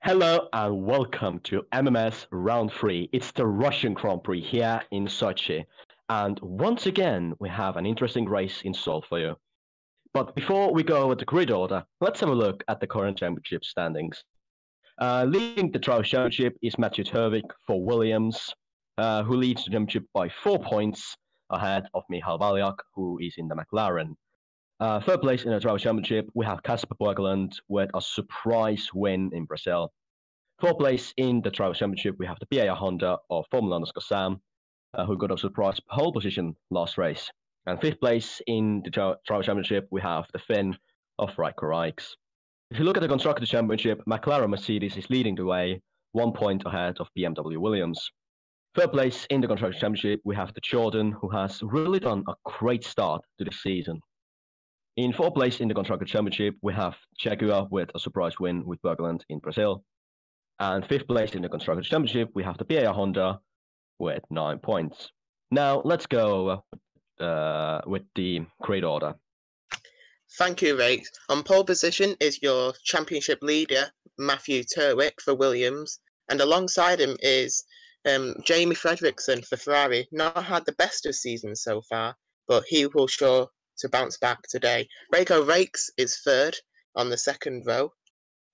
Hello and welcome to MMS Round 3. It's the Russian Grand Prix here in Sochi. And once again, we have an interesting race in store for you. But before we go over the grid order, let's have a look at the current championship standings. Leading the Drivers' Championship is Matthew Turvik for Williams, who leads the championship by 4 points ahead of Michal Valjak, who is in the McLaren. Third place in the Drivers' Championship, we have Casper Bergeland with a surprise win in Brazil. Fourth place in the Drivers' Championship, we have the BAR Honda of Formula Sam, who got a surprise pole position last race. And fifth place in the Drivers' Championship, we have the Finn of Riker Rikes. If you look at the Constructors' Championship, McLaren Mercedes is leading the way, 1 point ahead of BMW Williams. Third place in the Constructors' Championship, we have the Jordan, who has really done a great start to the season. In fourth place in the Constructors' Championship, we have Jaguar with a surprise win with Bergeland in Brazil. And fifth place in the Constructors' Championship, we have the BAR Honda with 9 points. Now, let's go with the grid order. Thank you, Rakes. On pole position is your championship leader, Matthew Turwick for Williams, and alongside him is Jamie Fredrickson for Ferrari. Not had the best of seasons so far, but he will sure to bounce back today. Reiko Rakes is third on the second row.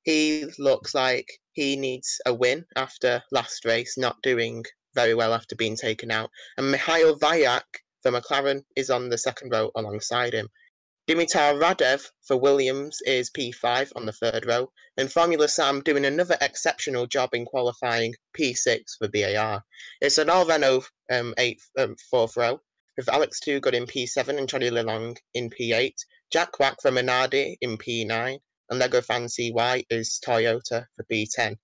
He looks like he needs a win after last race, not doing very well after being taken out. And Michal Valjak for McLaren is on the second row alongside him. Dimitar Radev for Williams is P5 on the third row. And Formula Sam doing another exceptional job in qualifying, P6 for BAR. It's an all-Renault fourth row, with Alex Tugod in P7 and Johnny Lelong in P8. Jack Quack for Minardi in P9. And Lego Fan CY is Toyota for B10.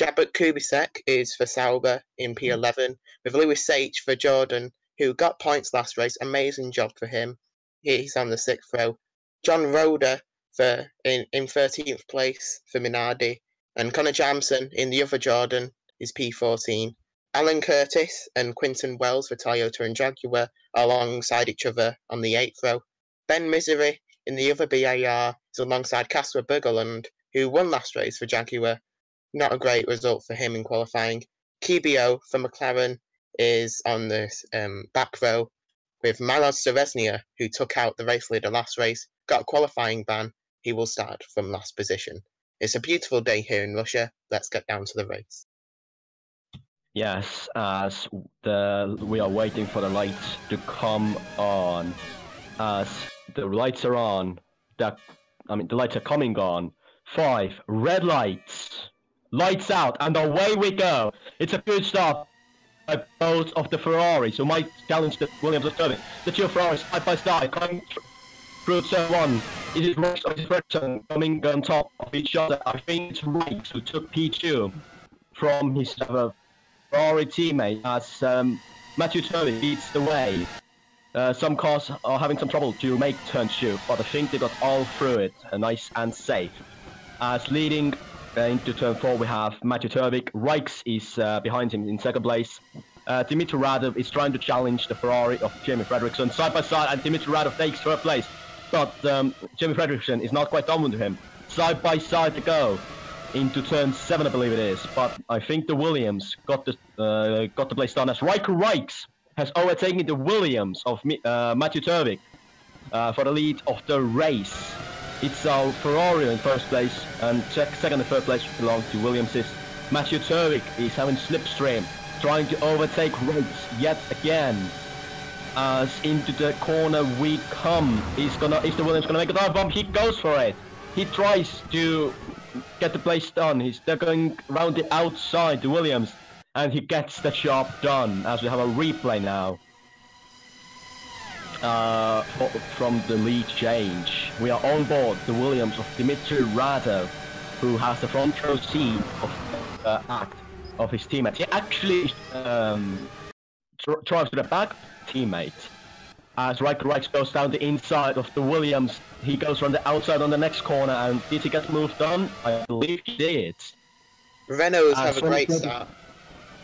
Jabut Kubicek is for Sauber in P11, with Lewis Sage for Jordan, who got points last race. Amazing job for him. He's on the sixth row. John Roder in 13th place for Minardi, and Connor Jamson in the other Jordan is P14. Alan Curtis and Quinton Wells for Toyota and Jaguar alongside each other on the 8th row. Ben Misery in the other BAR is alongside Casper Bergeland, who won last race for Jaguar. Not a great result for him in qualifying. Kibio for McLaren is on the back row, with Milos Sereznia, who took out the race leader last race, got a qualifying ban. He will start from last position. It's a beautiful day here in Russia. Let's get down to the race. Yes, as we are waiting for the lights to come on. As the lights are on, the lights are coming on. 5 red lights, lights out, and away we go. It's a good start by both of the Ferraris, who might challenge the Williams of Turvik. The two Ferraris side by side coming through turn 1. Is it Rex or is it Fredrickson coming on top of each other? I think it's Rex who took P2 from his Ferrari teammate as Matthew Turvik leads the way. Some cars are having some trouble to make turn 2, but I think they got all through it, nice and safe. As leading into turn 4, we have Matthew Turvik. Rikes is behind him in second place. Dimitar Radev is trying to challenge the Ferrari of Jamie Fredrickson side by side, and Dimitar Radev takes third place. But Jamie Fredrickson is not quite done with him. Side by side to go into turn 7, I believe it is. But I think the Williams got the place done as Riker Rikes has overtaken the Williams of Matthew Turvik for the lead of the race. It's our Ferrari in first place, and second and third place belong to Williams'. Matthew Turvik is having slipstream, trying to overtake Rikes yet again. As into the corner we come. Is the Williams gonna make a dive bomb? He goes for it. He tries to get the place done. They're going around the outside, the Williams. And he gets the job done, as we have a replay now from the lead change. We are on board the Williams of Dimitar Radev, who has the front row seat of act of his teammates. He actually drives to the back teammate. As Riker Rikes goes down the inside of the Williams, he goes from the outside on the next corner. And did he get moved on? I believe he did. Renaults have a great start.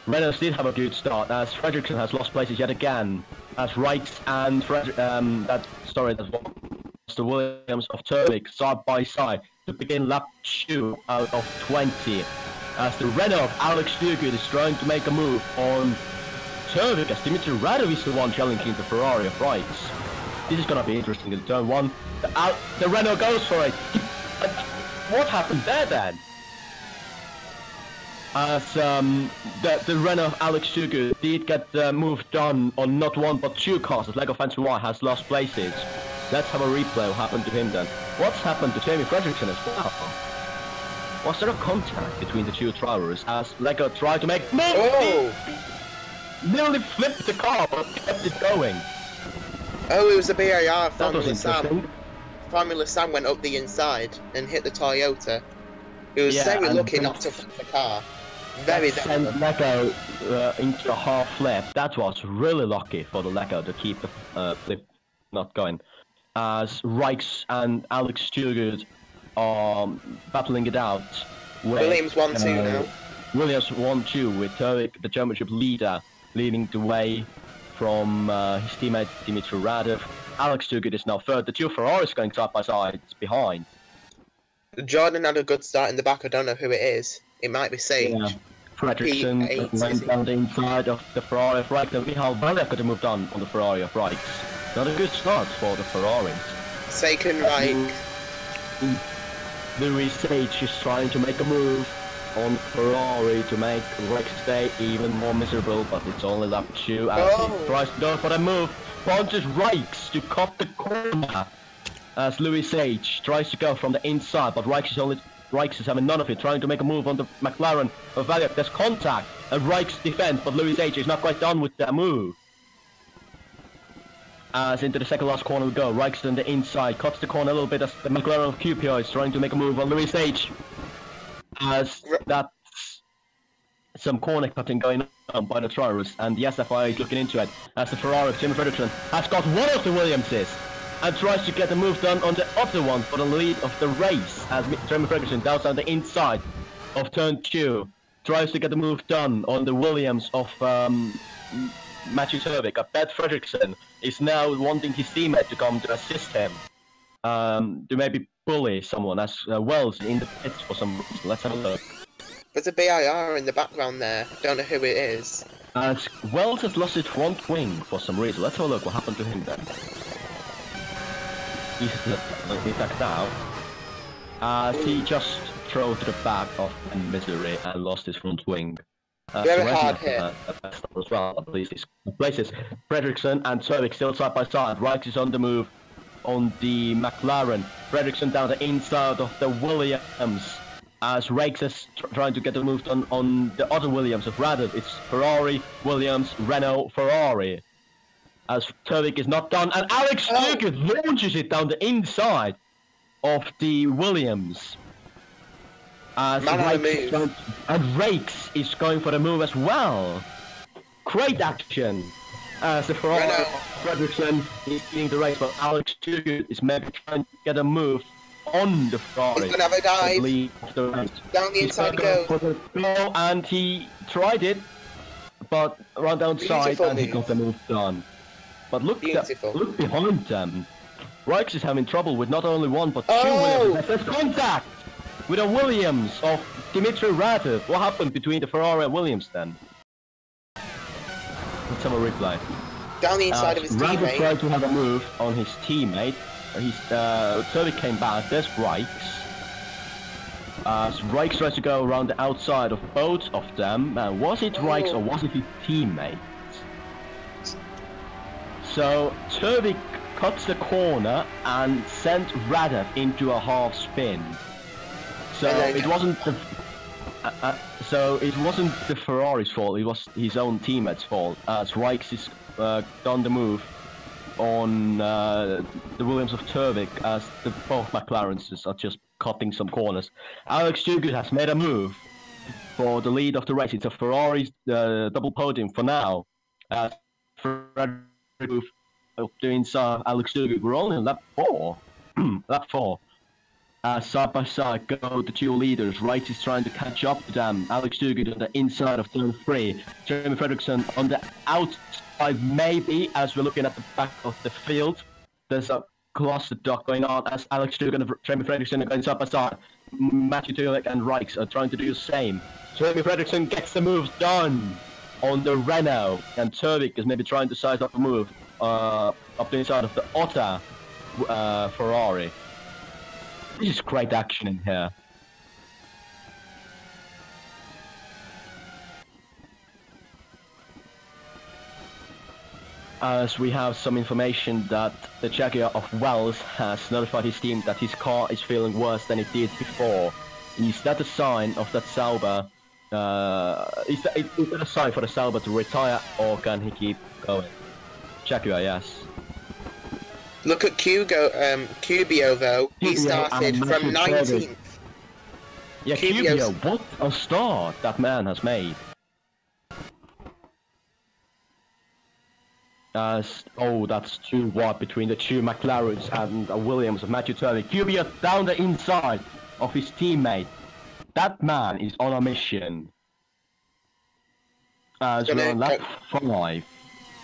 Reynolds did have a good start, as Fredrickson has lost places yet again, as Rikes and that's the Williams of Turvik side by side to begin lap 2 out of 20. as the Renault of Alex Duguid is trying to make a move on Turvik, as Dimitri Radov is the one challenging the Ferrari of Rights. This is gonna be interesting in turn 1. The Renault goes for it. What happened there then? As the Renault of Alex Duguid did get the move done on not one but 2 cars, as Lego Fans Noir has lost places. Let's have a replay of what happened to him then. What's happened to Jamie Fredrickson as well? Was there a contact between the 2 drivers as Lego tried to make move? Oh! Nearly flipped the car but kept it going. Oh, it was a BAR. That was interesting. Formula Sam went up the inside and hit the Toyota. He was very lucky not to flip the car. Very sent Lego into a half flip. That was really lucky for the Lego to keep the flip not going. As Rikes and Alex Stewart are battling it out. With, Williams 1-2 now. Williams 1-2 with Turvik, the championship leader, leading the way from his teammate Dimitri Radov. Alex Stewart is now third. The 2 Ferraris going side by side behind. Jordan had a good start in the back. I don't know who it is. It might be Sage. Yeah. Fredrickson went down the inside of the Ferrari of Reich. Then Michal Valek could have moved on the Ferrari of Reich. Not a good start for the Ferraris. Second Reich. Louis Sage is trying to make a move on Ferrari to make Reich stay even more miserable, but it's only lap 2 as he tries to go for the move. Punches Reichs to cut the corner as Louis Sage tries to go from the inside, but Reichs is having none of it, trying to make a move on the McLaren of Valek. There's contact and Reichs defends, but Louis Sage is not quite done with that move. As into the second last corner we go, Reichs on the inside, cuts the corner a little bit as the McLaren of QPR is trying to make a move on Louis Sage. As that's some corner cutting going on by the drivers, and the SFI is looking into it, as the Ferrari of Jimmy Fredrickson has got one of the Williamses, and tries to get the move done on the other one for the lead of the race, as Jeremy Ferguson down on the inside of turn 2 tries to get the move done on the Williams of Matthew Turvik. Bet Fredrickson is now wanting his teammate to come to assist him, to maybe bully someone, as Wells in the pits for some reason. Let's have a look. There's a BIR in the background there. Don't know who it is. As Wells has lost his front wing for some reason. Let's have a look what happened to him then. He's back now, as he just drove to the back of Misery and lost his front wing. Very hard hit. As well, at least his places. Fredrickson and Turvik still side by side. Reichs is on the move on the McLaren. Fredrickson down the inside of the Williams, as Reichs is trying to get the move done on the other Williams of Radov. It's Ferrari, Williams, Renault, Ferrari. As Turvik is not done, and Alex Stewart launches it down the inside of the Williams. As Reichs is going for the move as well. Great action. As the Ferrari Fredrickson is leading the race, but Alex Stewart is maybe trying to get a move on the Ferrari. He's gonna have a dive. Down the inside he goes. And he tried it, but around downside, and he got the move done. But look behind them. Reichs is having trouble with not only one but 2 Williams. There's contact with a Williams of Dimitri Radov. What happened between the Ferrari and Williams then? Let's have a replay. Down the inside of his teammate. Radov tried to have a move on his teammate. Turvik came back. There's Reichs. Reichs tries to go around the outside of both of them. Was it Reichs or was it his teammate? So Turvik cuts the corner and sent Radov into a half spin. So it wasn't the Ferrari's fault. It was his own teammate's fault. As Reichs is done the move on the Williams of Turvik, as both McLarens are just cutting some corners. Alex Stewart has made a move for the lead of the race. It's a Ferrari double podium for now. Frederick doing Alex Stewart. We're only in lap 4. Lap 4. Side by side go the 2 leaders. Reichs is trying to catch up to them. Alex Stewart on the inside of turn 3. Jeremy Fredrickson on the outside, maybe, as we're looking at the back of the field. There's a cluster duck going on as Alex Stewart and Jeremy Fredrickson are going side by side. Matthew Turek and Reichs are trying to do the same. Jamie Fredriksson gets the moves done on the Renault, and Turvik is maybe trying to size up the move up the inside of the Otta Ferrari. This is great action in here. As we have some information that the Jaguar of Wells has notified his team that his car is feeling worse than it did before. Is that a sign of that Sauber? Is that a sign for the Sauber to retire, or can he keep going? Jaguar, yes. Look at Cubio though. He started from 19th. Yeah, Cubio, what a start that man has made. Oh, that's too wide between the two McLarens and Williams of Matthew Turvey. Cubio down the inside of his teammate. That man is on a mission. As we're on lap 5.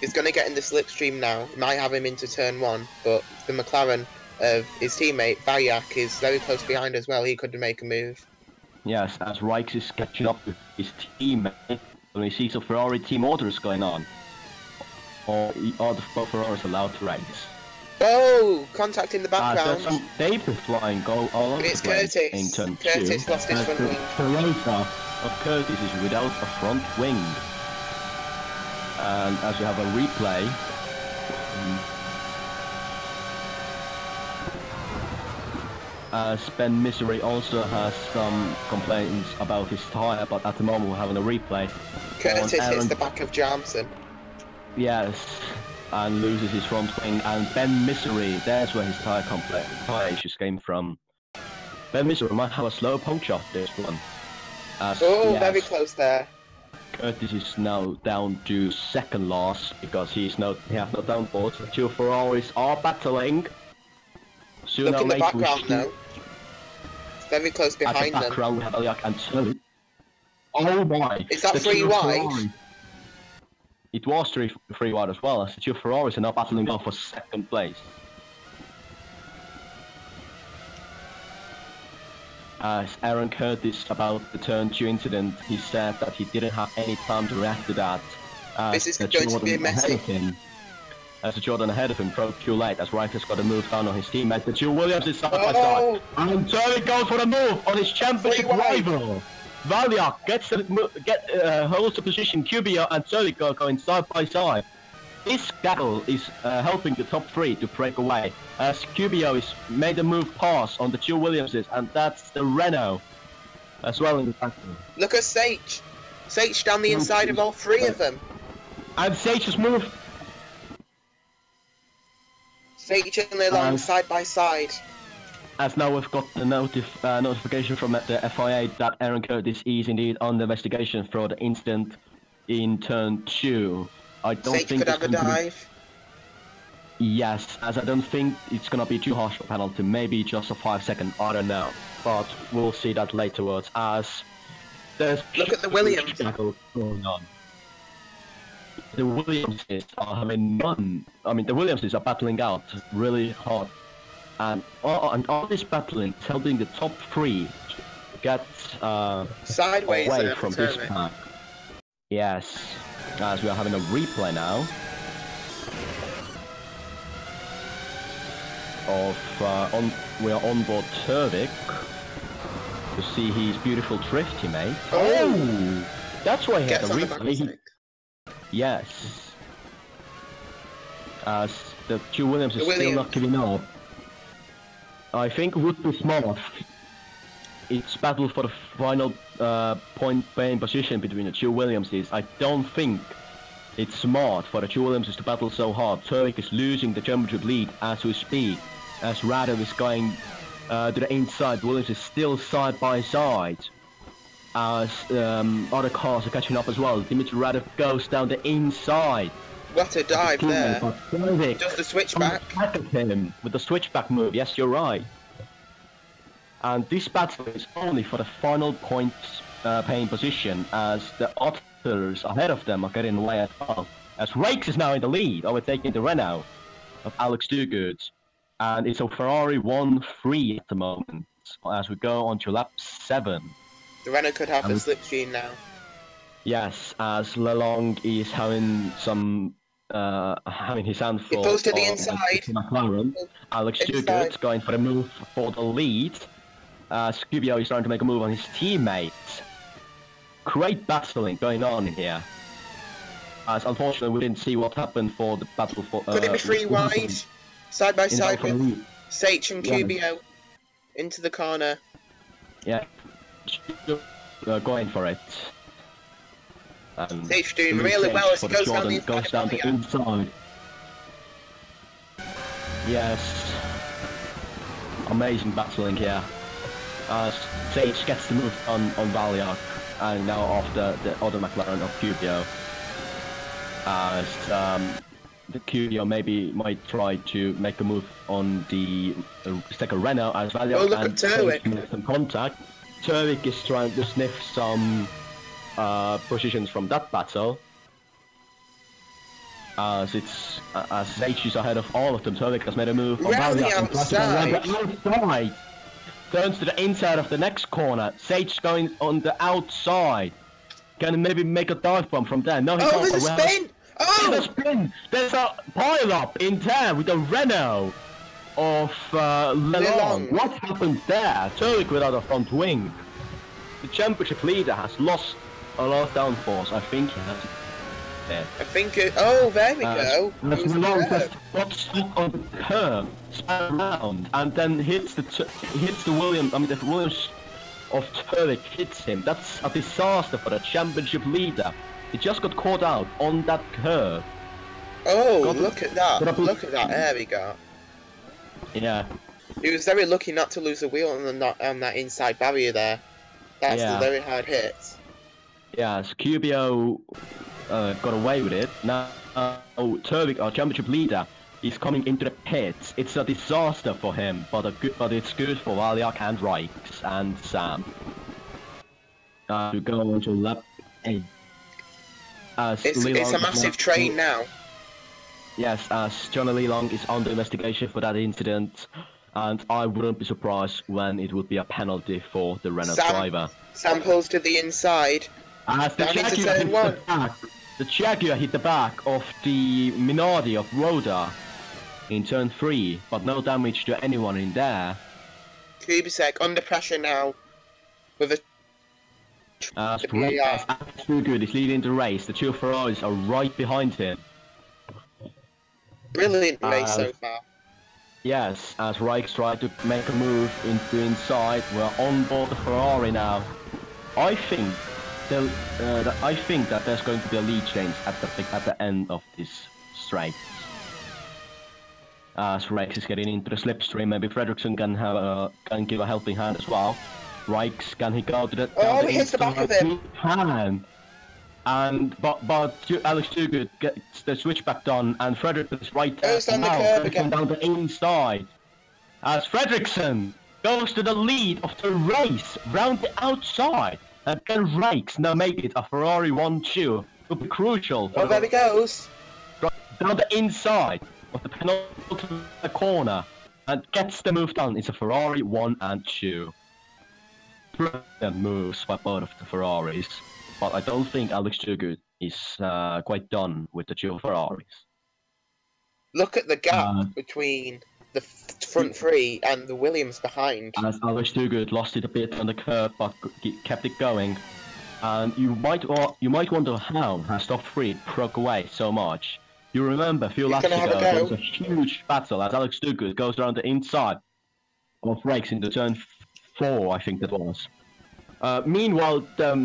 He's going to get in the slipstream now. Might have him into turn 1, but the McLaren of his teammate Vayak is very close behind as well. He could make a move. Yes, as Reichs is catching up with his teammate when he sees a Ferrari team orders going on. Or are the Ferraris allowed to race? Oh, contact in the background. There's some debris flying all over the place in turn 2. Curtis lost his front wing. Toyota of Curtis is without a front wing. And as we have a replay, as Ben Misery also has some complaints about his tyre, but at the moment we're having a replay. Curtis hits the back of Johnson. Yes, and loses his front wing, and Ben Misery, there's where his tyre issues came from. Ben Misery might have a slow puncture this one. Very close there. Curtis is now down to second last because he has no downforce. The two Ferraris are battling. Look in the background now. It's very close behind them. At the background, we have Eliak and Turvik. Oh my! Is that 3 wide? It was 3 wide as well, as the two Ferraris are now battling on for second place. As Aaron Curtis about the turn 2 incident, he said that he didn't have any time to react to that. This is going to be messy. As the Jordan ahead of him broke too late, as Wright has got a move down on his teammate. The two Williams is side by side. And Turvik goes for the move on his championship rival. Valyak holds the position. Cubio and Turvik are going side by side. This battle is helping the top 3 to break away, as Cubio is made a move pass on the two Williamses, and that's the Renault as well in the battle. Look at Sage. Sage down the inside of all 3 of them. And Sage has moved. Sage and Leland side by side. As now we've got the notification from the FIA that Aaron Curtis is indeed on the investigation for the incident in turn 2. I don't Sage think could have a dive. Yes, as I don't think it's gonna be too harsh of a penalty. Maybe just a 5-second. I don't know, but we'll see that laterwards. As there's look at the Williams going on. The Williamses are having none. I mean, the Williamses are battling out really hard, and all this battling is helping the top 3 get sideways away from this pack. Yes, as we are having a replay now of we are on board Turvik to see his beautiful drift he made. Oh, that's why he had a replay. Yes, as the two Williams is still not giving up. I think would be smart. It's battle for the final point paying position between the two Williamses. I don't think it's smart for the two Williamses to battle so hard. Turvik is losing the championship lead as we speak, as Radov is going to the inside. Williams is still side by side, as other cars are catching up as well. Dimitri Radov goes down the inside. What a dive there. Just the switchback. Back at him with the switchback move. Yes, you're right. And this battle is only for the final points paying position, as the others ahead of them are getting away as well. As Rakes is now in the lead, overtaking the Renault of Alex Duguid. And it's a Ferrari 1-3 at the moment. as we go on to lap 7. The Renault could have a And slipstream now. yes, as Lelong is having some having his hand It full goes to the of inside. McLaren. Alex Inside. Duguid going for a move for the lead. Scubio is trying to make a move on his teammate. Great battling going on here. As unfortunately we didn't see what happened for the battle for. Could it be 3 wide? Side by side for the with lead. Sage and Yeah. Cubio into the corner. Yeah, going for it. And Sage doing the move really change well as for he the goes down Jordan the inside. goes down the inside. Yes, amazing battling here. Sage gets the move on Valiak, and now after the other McLaren of Cubio. As the Cubio might try to make a move on the second Renault as Valiak Oh, look and at Turwick. Sage make some contact. Turwick is trying to sniff some positions from that battle. As Sage is ahead of all of them, Turwick has made a move on Round the Valiak and tries to go around the outside. Turns to the inside of the next corner. Sage going on the outside. Can maybe make a dive bomb from there? No, he Oh, can't. there's a Well, spin! there's a Oh! spin! There's a pile-up in there with the Renault of Lelong. What happened there? Turwick without a front wing. The championship leader has lost a lot of downforce. I think he has. There. I think it. Oh, there we go. And It was Lelong there. just got stuck on the curb, spun around, and then hits the Williams. I mean, the Williams of Turwick hits him. That's a disaster for the championship leader. He just got caught out on that curve. Oh, look at that. got a- Look at that air we got. Yeah, He was very lucky not to lose a wheel on that inside barrier there. That's Yeah. a very hard hit. yeah. So Cubio got away with it. Now Turwick, our championship leader, is coming into the pits. It's a disaster for him, but it's good for Valiak and Rikes and Sam. To go on to lap 8. It's a massive train now. Yes, as Johnny Leelong is under investigation for that incident, and I wouldn't be surprised when it would be a penalty for the Renault driver. Sam pulls to the inside. As the Down into Jaguar turn hit one. the back, the Jaguar hit the back of the Minardi of Rhoda in turn 3, but no damage to anyone in there. Kubicek under pressure now. With a As Yeah. too good, he's leading the race. The two Ferraris are right behind him. brilliant race so far. Yes, as Rikes tried to make a move into inside, we're on board the Ferrari now. I think that there's going to be a lead change at the end of this straight. As Rikes is getting into the slipstream, maybe Fredriksson can give a helping hand as well. Rikes, can he go to the? Oh, he hits the back of him. He can. And but Alex Duguid gets the switchback done, and Fredriksson is right there Goes down the now, curb again. down the inside. As Fredriksson goes to the lead of the race, round the outside, and then Rikes now make it a Ferrari 1-2. Will be crucial. Oh, there he goes. Down the inside of the penultimate corner, and gets the move done. It's a Ferrari 1 and 2. Brilliant moves by both of the Ferraris. But I don't think Alex Duguid is quite done with the two Ferraris. Look at the gap between the front three and the Williams behind. As Alex Duguid lost it a bit on the curb, but kept it going. And you might wonder how has top 3 broke away so much. You remember a few laps ago there was a huge battle as Alex Duguid goes around the inside of Rakes into turn 4, I think that was. Meanwhile, there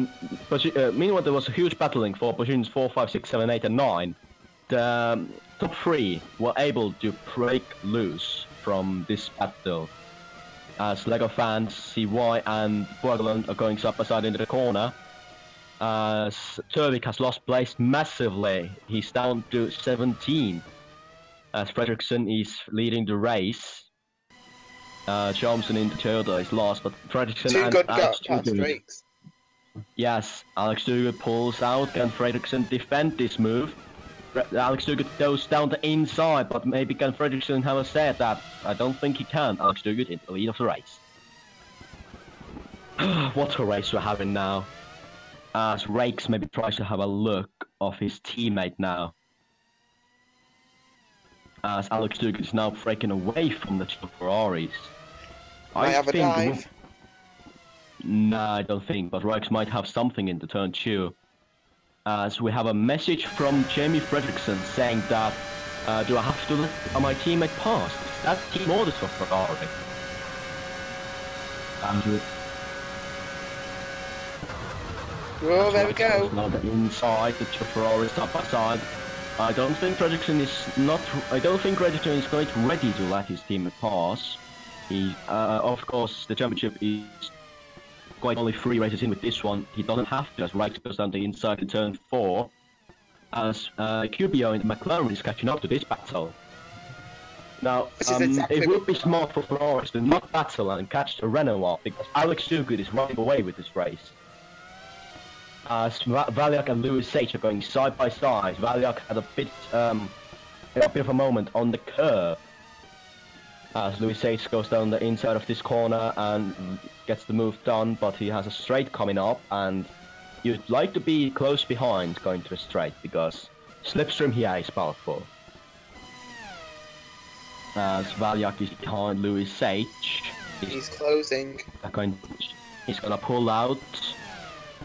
was a huge battling for positions 4, 5, 6, 7, 8, and 9. The top 3 were able to break loose from this battle. As Lego fans, CY and Borgeland are going side by side into the corner. As Turwick has lost place massively, he's down to 17. As Fredriksson is leading the race. Johnson in the Toyota is lost, but Fredriksson and Alex Duguid. Yes, Alex Duguid pulls out. Can Fredriksson defend this move? Alex Duguid goes down the inside, but maybe can Fredriksson have a say at that? I don't think he can. Alex Duguid in the lead of the race. What a race we're having now. As Rakes maybe tries to have a look of his teammate now. As Alex Dugan is now breaking away from the two Ferraris. I have a dive. Nah, I don't think, but Rakes might have something in the turn 2. As we have a message from Jamie Fredrickson saying that do I have to let my teammate pass? Is that team orders for Ferrari? Oh, there we go. Now the inside, the two Ferraris side by side. I don't think Fredrickson is going to ready to let his teammate pass. He, of course, the championship is quite only 3 races in with this one. He doesn't have to, as Wright goes down the inside in turn 4. As QBO in the McLaren is catching up to this battle. Now, it would be smart for Ferrari to not battle and catch the Renault because Alex Duguid is running away with this race. As Valiak and Lewis Sage are going side by side. Valiak had a bit of a moment on the curb. As Lewis Sage goes down the inside of this corner and gets the move done, but he has a straight coming up, and you'd like to be close behind going to a straight because slipstream here is powerful. As Valiak is behind Lewis Sage. He's closing. He's gonna pull out,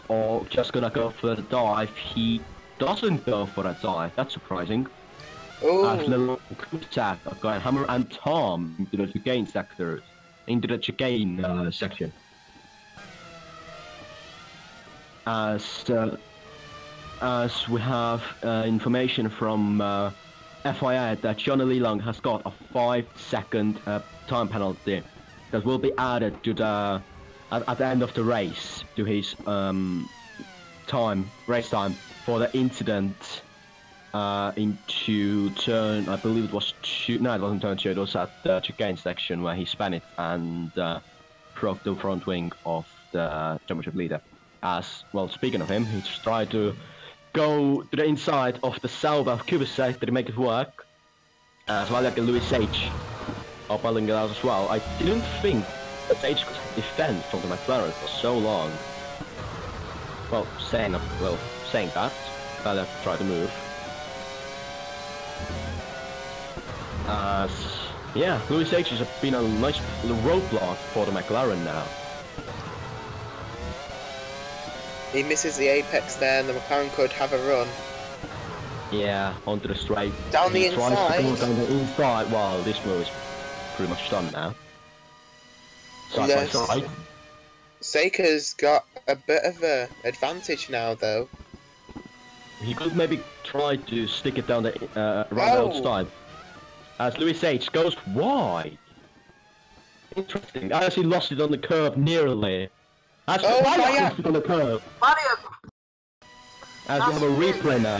or just gonna go for the dive. He doesn't go for a dive. That's surprising. As little Kusak are going Hammer and Tom into the chicane sectors, into the chicane section. As we have information from FIA that Johnny Lelang has got a 5-second time penalty that will be added to the at the end of the race to his race time for the incident into turn, I believe it was 2, no it wasn't turn 2, it was at the chicane section where he spun it and broke the front wing of the championship leader. As, well, speaking of him, he's tried to go to the inside of the Sauber of Kubicek to make it work. As well like Lewis Sage are battling it out as well. I didn't think that Sage could defend from the McLaren for so long. Well, saying that, I'll try to move. Yeah, Lewis Sage has been a nice roadblock for the McLaren now. He misses the apex there, and the McLaren could have a run. Yeah, onto the straight. Down the inside. Down the inside. Well, this move is pretty much done now. Side by side. Seika's got a bit of an advantage now, though. He could maybe try to stick it down the right outside. As Lewis Sage goes wide. Interesting. As he lost it on the curve nearly. As lost it on the curve. As we have a replay now.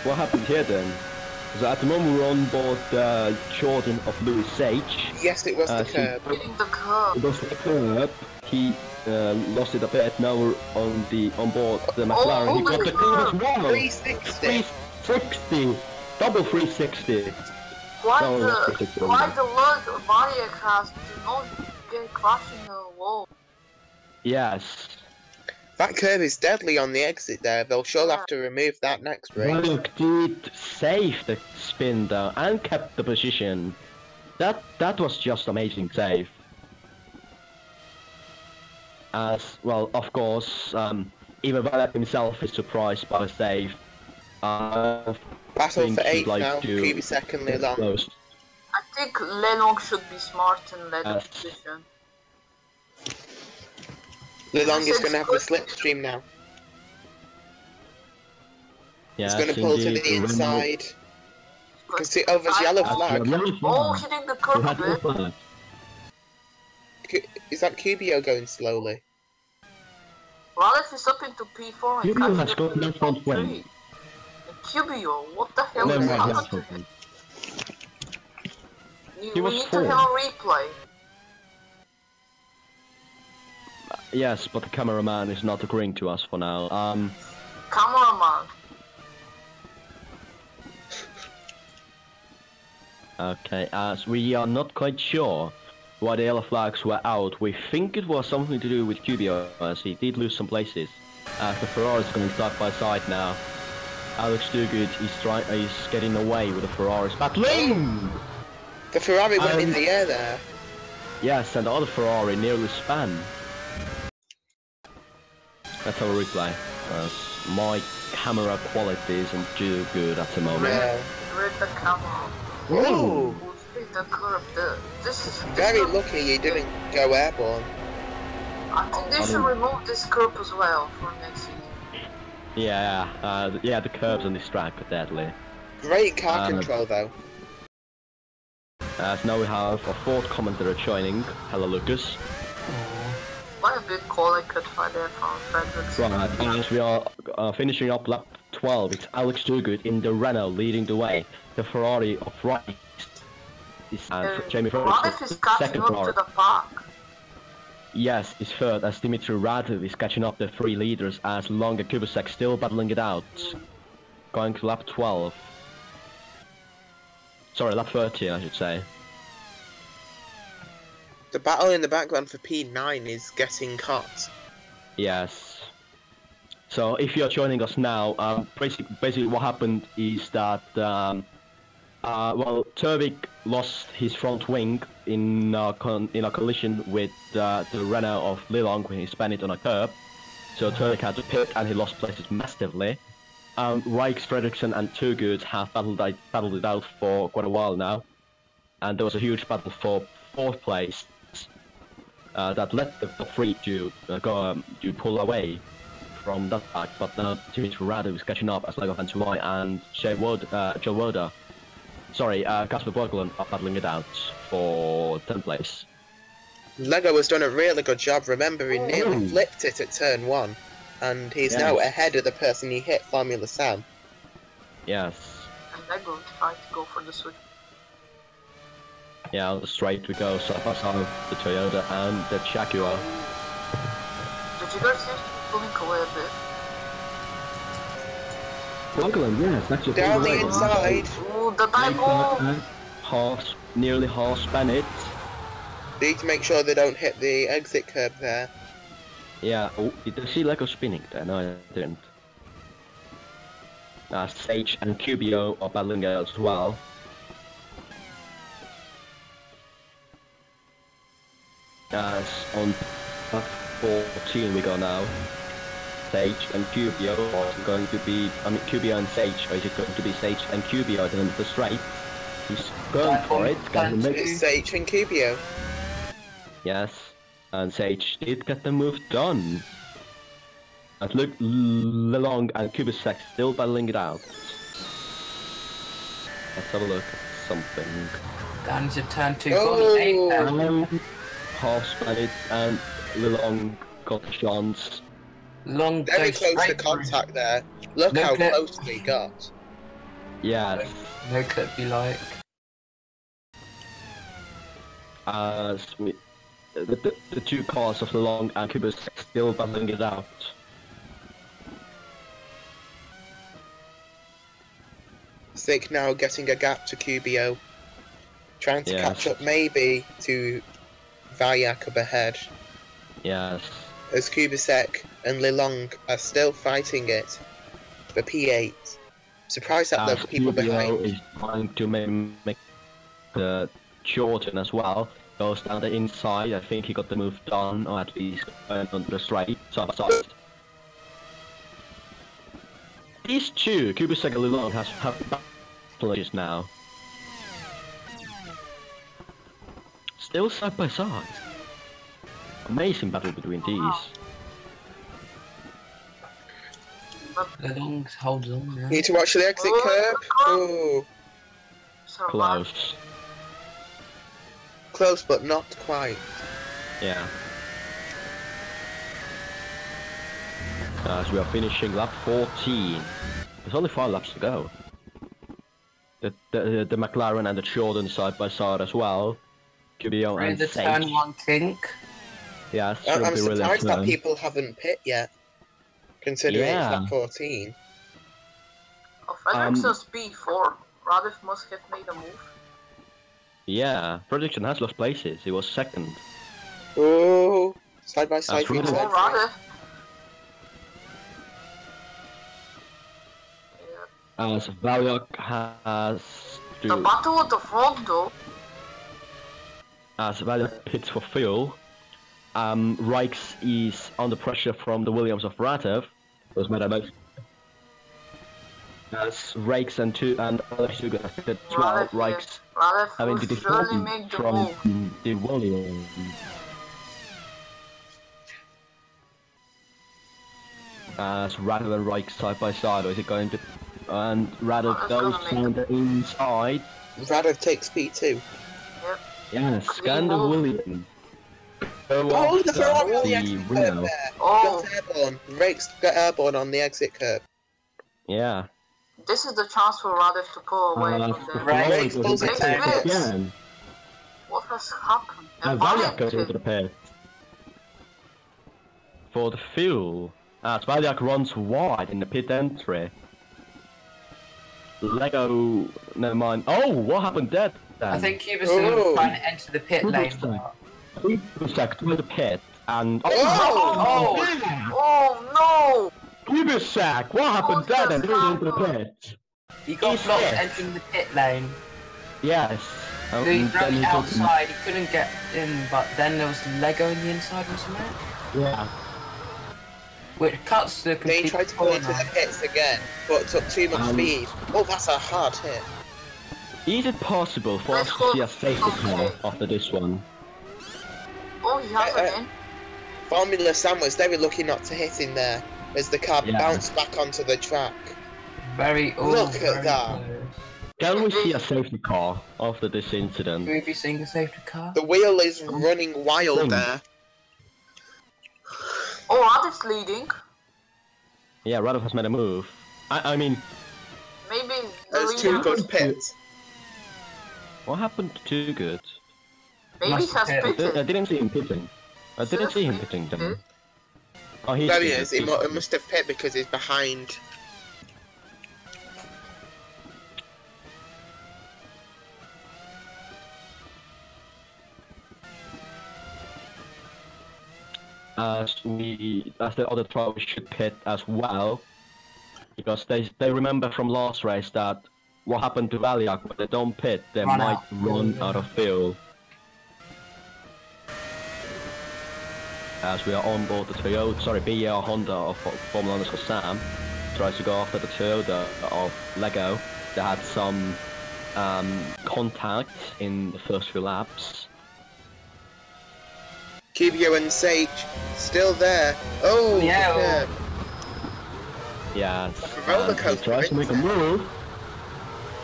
What happened here then? Because at the moment we're on board Jordan of Lewis Sage. Yes, it was the curb. It was the curb. He lost it a bit. Now we're on board the McLaren. He got the curb as well. 360. 360. Double 360. Why the Lord Mario cast do not get crashing the wall? Yes. That curve is deadly on the exit there. They'll surely have to remove that next race. Mario did save the spin though and kept the position. That was just amazing save. As well, of course, even Valak himself is surprised by the save. Battle for 8 now, Kubicek and Lelang. I think Lelang should be smart and let the position. Lelang is going to have the slipstream now. Yeah, he's going to pull to the inside. You can see over his yellow flag. Oh, hitting the curb a bit. Is that QBO going slowly? Well, if he's up into P4 and QBO has got no front wing. QBO, what the hell is happening to him? We need to have a replay. Yes, but the cameraman is not agreeing to us for now. Cameraman. Okay, as we are not quite sure while the yellow flags were out. We think it was something to do with Cubio, as he did lose some places. As the Ferrari is going side by side now. Alex Duguid is getting away with the Ferraris battling! The Ferrari went in the air there. Yes, and the other Ferrari nearly span. Let's have a replay. My camera quality isn't too good at the moment. Yeah. Read the camera. Ooh! Read the curve. This is Very lucky you didn't go airborne. I think they should remove this curve as well for next season. Yeah, the curves on this track are deadly. Great car control though. As now we have a fourth commentator joining. Hello, Lucas. What a big call I could find there from Frederickson. Right, as we are finishing up lap 12, it's Alex Duguid in the Renault leading the way. The Ferrari of Rice is Jamie Radif is catching up to the pack. Yes, it's third as Dimitri Radif is catching up the three leaders as Long and Kubasek still battling it out. Going to lap 12. Sorry, lap 13 I should say. The battle in the background for P9 is getting hot. Yes. So if you're joining us now, basically what happened is that well, Turvik lost his front wing in a collision with the Renault of Lilong when he spun it on a curb. So Turvik had to pit and he lost places massively. Rijks, Fredriksson and Turgut have battled it out for quite a while now. And there was a huge battle for 4th place that led the three to pull away from that pack. But now Dimitri Radif is catching up as Lego Van Tuai and Joe Woda. Sorry, Kasper Borglund are battling it out for 10th place. Lego has done a really good job. Remember, he nearly flipped it at turn 1, and he's now ahead of the person he hit, Formula Sam. Yes. And Lego tried to go for the switch. Yeah, on the straight we go, so pass on the Toyota and the Jaguar. The Jaguar seems to be pulling away a bit. Borglund, yes, actually. Down the inside. Ooh, the typo! Nearly half span it. Need to make sure they don't hit the exit curb there. Yeah, oh, did I see Lego spinning there? No, I didn't. Sage and Cubio are battling it as well. On 14 we go now. Sage and Cubio are going to be, Cubio and Sage, or is it going to be Sage and Cubio at the end of the straight? He's going for it. It's Sage and Cubio. Yes, and Sage did get the move done. And look, Lelong and Kubasek still battling it out. Let's have a look at something. Down to turn 2, Half span it, and Lelong got the chance. Long very close to contact there. Look how close we got. Yes. No clip be like. The two cars of Lelong and Kubasek still battling it out. Thick now getting a gap to Cubio. Trying to catch up maybe to Vayak up ahead. Yes. As Kubasek and Lilong are still fighting it for P8. Surprised at the people behind. Is trying to make the Jordan as well. Goes down the inside. I think he got the move done, or at least on the straight side by side. These two, Kubasek and Lilong, have battles now. Still side by side. Amazing battle between these. Long holds on now. Need to watch the exit curb. Oh, Close. Close, but not quite. Yeah. As we are finishing lap 14. There's only 5 laps to go. The McLaren and the Jordan side by side as well. Cubio and the Sage. turn 1 kink. Yes, I'm surprised that people haven't pit yet, considering it's lap 14. Oh, Fredriksson's P4. Radif must have made a move. Yeah, Prediction has lost places. He was second. Oh, side by side. That's really- Oh, rather. As Valyok has The to, battle with the frog, though. as Valyok pits for fuel, Rikes is under pressure from the Williams of Ratov. Those matter most. As Rakes and other two guys pitted as well, Rikes Rather having will to surely defend make the from move. the Williams. As Ratov and Rikes side by side, or is it going to? And Ratov That's goes gonna make to the inside. Radov takes P2. Yep. Yeah, scan the move. Williams. Go Oh, the after Ferrari on the the exit curb Renault. there. Oh, Got airborne. Rakes got airborne on the exit curb. Yeah. this is the chance for Radev to pull away from them. Right. Rakes pulls it to the Rakes. pits. again. What has happened? And Valyok goes into the pit. For the fuel. As Valyok runs wide in the pit entry. Lego, never mind. Oh, what happened there then? I think he was Oh. trying to enter the pit lane. He was stuck to the pit and... Oh! Oh Kubisak, what happened Oh, there then? He yes, went into the happened. pit. He got He's blocked dead. entering the pit lane. Yes. So he then ran he got- outside, he couldn't get in, but then there was Lego in the inside, wasn't it? Yeah. Which cuts the They complete tried to pull into the corner. pits again, but took too much speed. Oh, that's a hard hit. Is it possible for us to see a safety car after this one? Oh, he has it in. Formula Sam was very lucky not to hit in there, as the car Yeah. bounced back onto the track. Very, oh, Look at very that. close. Can we see a safety car after this Will incident? we be seeing a safety car? The wheel is running wild there. Oh, Radev's leading. Yeah, Radov has made a move. I mean, Maybe the There's leader. two good pits. what happened to Too Good? Maybe he Must has have hit. I pitted. didn't see him pitting. I didn't see him pitting then. Oh, he's There he pitted. is. He must have pit because he's behind. As the other drivers should pit as well, because they remember from last race that what happened to Valyok when they don't pit, they Run might out. run out of fuel. As we are on board the Toyota, sorry, BR Honda of Formula 1 Sam tries to go after the Toyota of Lego. They had some contact in the first few laps. Cubio and Sage still there. Oh, Yeah, the curb. Yeah, Like a roller and he coaster, tries to make a isn't it? move.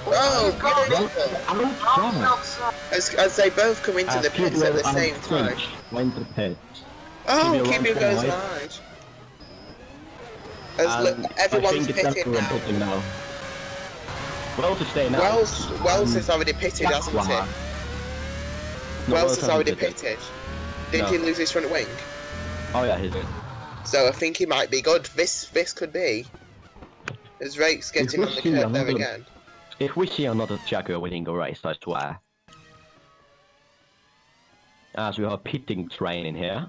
Oh, he's got get it. it over. Rounding outside. As they both come into the pits at the same time. Went to the pit. Oh, Cubio Cubio runs goes wide. wide. As And everyone's I think it's pitted everyone now. pitting now. Well to stay now. Wells has already pitted, hasn't he? Wells has already pitted. Didn't he lose his front wing? Oh yeah, he did. So I think he might be good. This could be. As Rake's getting on the curb there again. If we see another Jaguar winning a race, I swear. As we have a pitting train in here.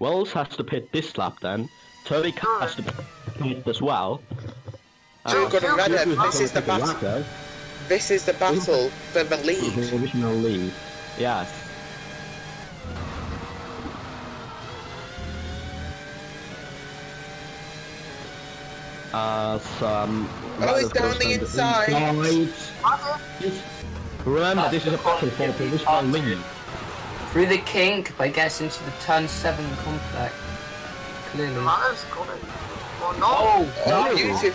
Wells has to pit this lap then. Turvik has to pit as well. Too good and Radev, Cubio this is the has to battle. pit This is the battle for the lead. the original lead. Yes. Oh, it's down the inside. Remember, this is a battle for positional lead. Through the kink, but gets into the turn 7 complex. Clearly. Radev's got it. Oh no. Oh, Oh, no! beautiful.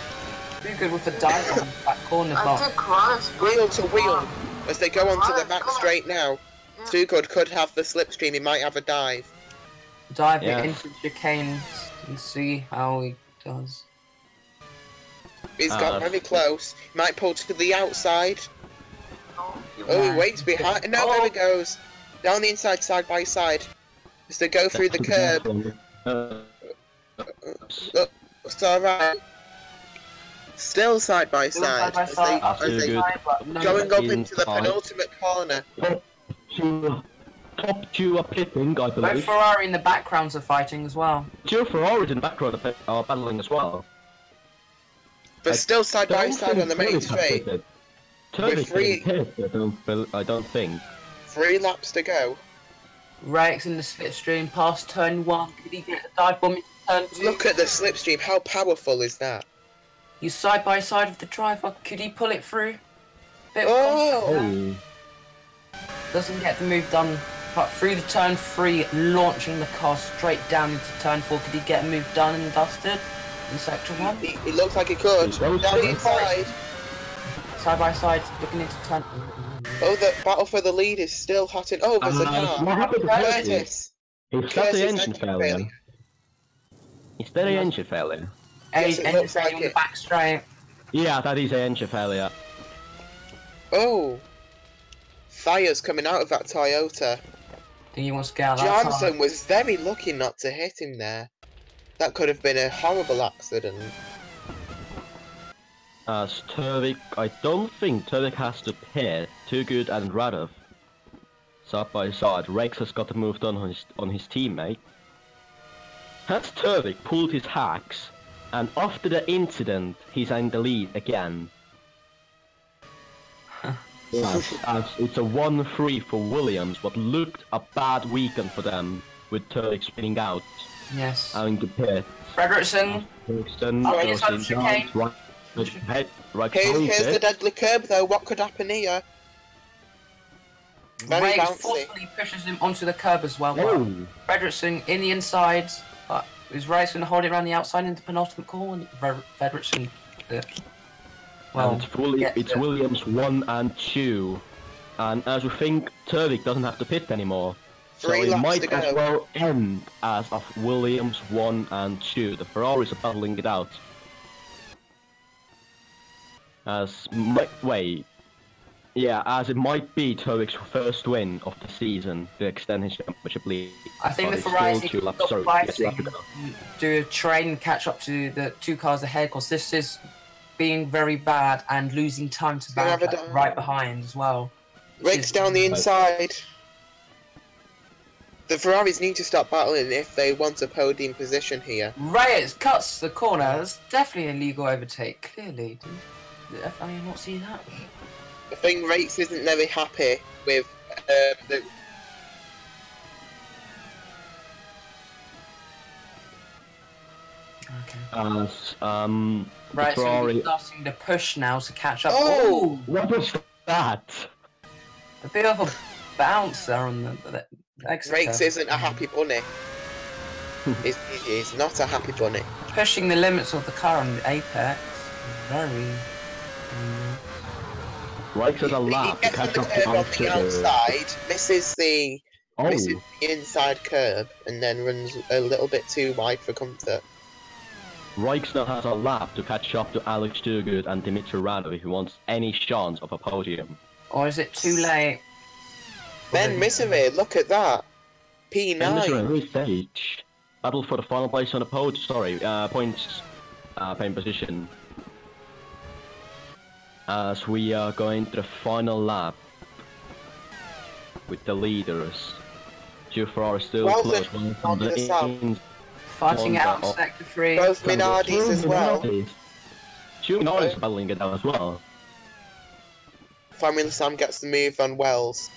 Too good with the dive on the back corner, I but think Radev's Wheel to wheel. As they go onto the back straight now. Yeah. Too good could have the slipstream. He might have a dive. dive Yeah. it into the chicanes and see how he does. He's got very close. He might pull to the outside. No. Oh, he waits behind. No, there he goes. Down the inside, side by side. As they go through the curb. It's alright. Still side by Still side. side by side, up as to they the side, but no. going up into the Inside. penultimate corner. Top two are pitting, I Both believe. Ferrari in the backgrounds are fighting as well. Two Ferraris in the background are battling as well. But I still side by don't side on the think main Turvik has straight. pitted. With Turvik three- didn't pit, I don't think. 3 laps to go. Rex in the slipstream past turn 1. Could he get a dive bomb into turn 2? Look at the slipstream. How powerful is that? He's side by side with the driver. Could he pull it through? Bit of Oh! contact there. Doesn't get the move done. But through the turn 3, launching the car straight down into turn 4. Could he get a move done and dusted in sector 1? He looks like he could. He's very Down close. inside. Side by side, looking into turn. Oh, the battle for the lead is still hot in. Oh, there's a What car. happened to Curtis? Curtis. He's got Curtis the engine engine failure. failure. Is that the engine failure? Yes, it Engine looks like failure on the it. back straight. Yeah, that is an engine failure. Oh. Fire's coming out of that Toyota. Think he wants to get out of that car. Johnson was very lucky not to hit him there. That could have been a horrible accident. As Turvik, I don't think Turvik has to pit. Too good and Radov. Side by side, Rex has got the move done on his teammate. Has Turvik pulled his hacks, and after the incident, he's in the lead again. Yes, as it's a 1-3 for Williams, what looked a bad weekend for them, with Turvik spinning out, Yes. having to pit. Fredrickson. Fredrickson Oh, goes he's on in chicane. down, right Here's behind the it. deadly curb though. What could happen here? Very Rex bouncy. forcefully pushes him onto the curb as well. Oh. Fredrickson in the inside, but is Rex going to hold it around the outside into penultimate corner? Fredrickson. Well, And it's Williams 1 and 2. And as we think, Turvik doesn't have to pit anymore. So 3 it laps might to go. as well end as of Williams 1 and 2. The Ferraris are battling it out. As it might be Turvik's first win of the season to extend his championship lead. I think But the it's still Ferraris 2 laps. stop Sorry, yes, you fighting, have to go. do a train and catch up to the 2 cars ahead, because this is being very bad and losing time to Gonna have back a down. right behind as well. Rex down the inside. The Ferraris need to stop battling if they want a podium position here. Reyes cuts the corner. That's definitely an illegal overtake. Clearly, did the FIA not see that? I think Rex isn't very happy with the. Okay. As Right, so Ferrari. we're starting to push now to catch up. Oh! What was that? A bit of a bounce there on the exit Rex curve. isn't a happy bunny. He's not a happy bunny. Pushing the limits of the car on the apex. Very. Rex has a He lap to gets on catch the up curve to on the outside, misses the Oh, inside curb, and then runs a little bit too wide for comfort. Rex now has a lap to catch up to Alex Turgut and Dimitri Radov if he wants any chance of a podium. Or is it too late? Ben Misery, look at that. And Mr. P9. Henry stage. Battle for the final place on the podium. Sorry, points, paying position. As we are going to the final lap with the leaders. 2 Ferrari still Well, close. then, One from on to the the south. Fighting Honda out off. sector 3. Both Minardis as well. 2 Minardis are battling it out as well. Formula Sam gets the move on Wells.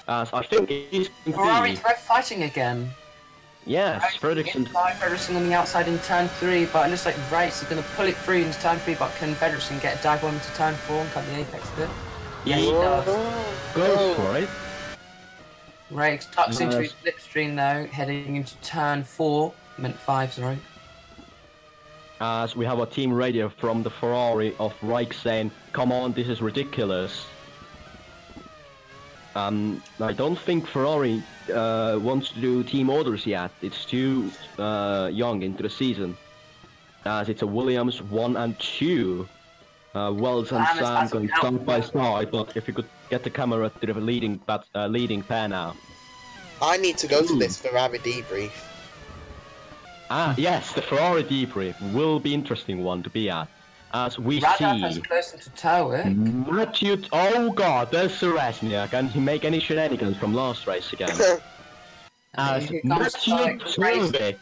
As I think he's Ferrari, they're fighting again. yes, Fredrickson. Fredrickson on the outside in turn 3, but it looks like Rex is going to pull it through into turn 3, but can Fredrickson get a dive bomb into turn 4 and cut the apex bit? Yes, he does. Goes for it. Rex tucks into Nice. his slipstream now, heading into turn 4. Meant 5, sorry. As we have a team radio from the Ferrari of Reich saying, "Come on, this is ridiculous." I don't think Ferrari wants to do team orders yet. It's too young into the season. As it's a Williams 1 and 2. Wells and Sam is Sam passing going out. side by side, but if you could get the camera to the leading pair now. I need to go to this Ferrari debrief. Yes, the Ferrari debrief will be interesting one to be at. As we Radar see... is closer to Terwick. Matthew... Oh god, there's Sereznia. Can he make any shenanigans from last race again? As Here comes Matthew Terwick Turvik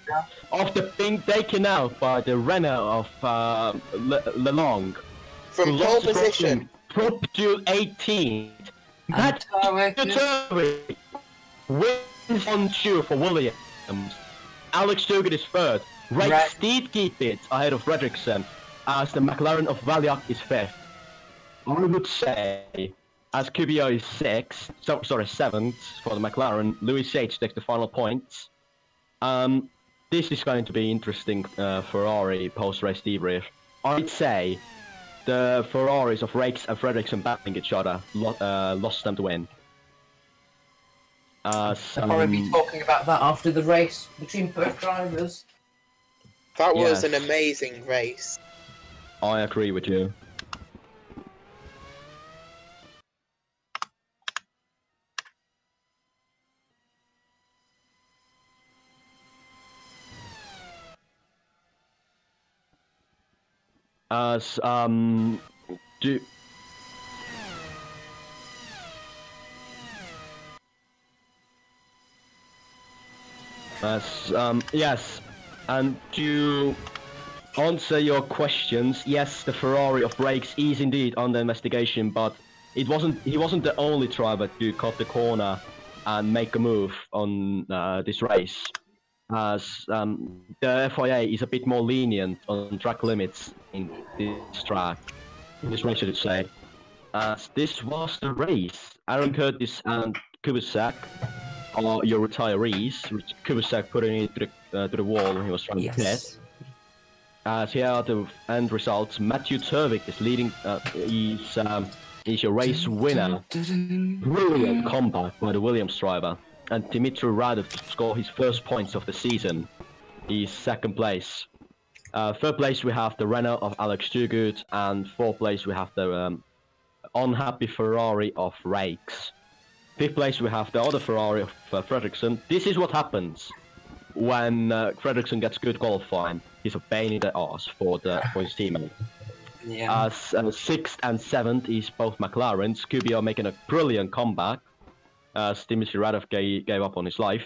after being taken out by the Renault of Lelong. From pole position. Top to 18th. Matthew Turvik wins on 2 for Williams. Alex Dugan is third. Ray Steed keeps it ahead of Fredriksson, as the McLaren of Valiak is 5th. I would say, as QBO is 6th, sorry, 7th for the McLaren, Lewis H takes the final points. This is going to be interesting Ferrari post-race debrief. I'd say the Ferraris of Rakes and Fredriksson battling each other lost them to win. I'll probably be talking about that after the race between both drivers. That was an amazing race. I agree with you. As yes, and to answer your questions, yes, the Ferrari of brakes is indeed under investigation, but he wasn't the only driver to cut the corner and make a move on this race, as the FIA is a bit more lenient on track limits in this race, I should say. As this was the race, Aaron Curtis and Kubisak are your retirees. Kubisak putting it to the wall when he was trying to pit. As here are the end results. Matthew Turvik is leading. He's your race winner. Brilliant comeback by the Williams driver. And Dimitri Radov to score his first points of the season. He's 2nd place. 3rd place we have the Renault of Alex Dugut, and 4th place we have the unhappy Ferrari of Rakes. 5th place we have the other Ferrari of Fredriksson. This is what happens when Fredriksson gets good qualifying. He's a pain in the ass for his teammate. Yeah. 6th and 7th is both McLarens. QBO making a brilliant comeback. Dimitri Radov gave up on his life.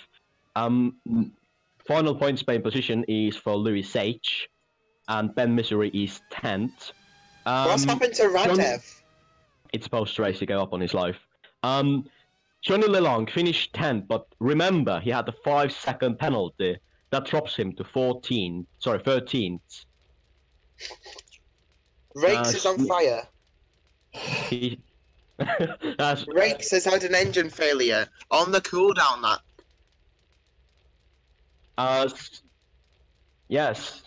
Final points paying position is for Lewis H. And Ben Missouri is 10th. What's happened to Radev? It's post-race, he gave up on his life. Johnny Lelong finished 10th, but remember, he had the 5-second penalty. That drops him to 13th. Rakes is on fire. Rakes has had an engine failure on the cooldown. Yes.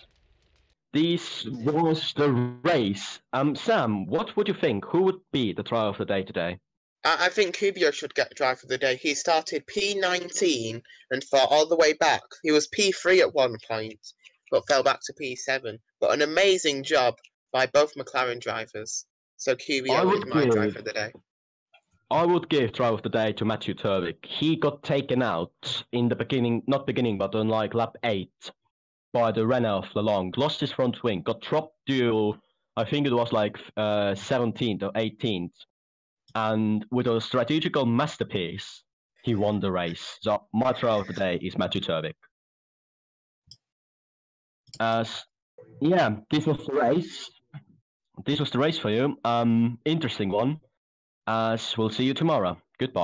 This was the race. Sam, what would you think? Who would be the driver of the day today? I think Kubiak should get driver of the day. He started P19 and fought all the way back. He was P3 at one point, but fell back to P7. But an amazing job by both McLaren drivers. So Kubiak is my driver of the day. I would give driver of the day to Matthew Turvik. He got taken out in the beginning, but on like lap 8 by the Renault of Lelong. Lost his front wing, got dropped to, I think it was like 17th or 18th. And with a strategical masterpiece, he won the race. So my driver of the day is Matthew Turvik. Yeah, this was the race. This was the race for you. Interesting one. We'll see you tomorrow. Goodbye.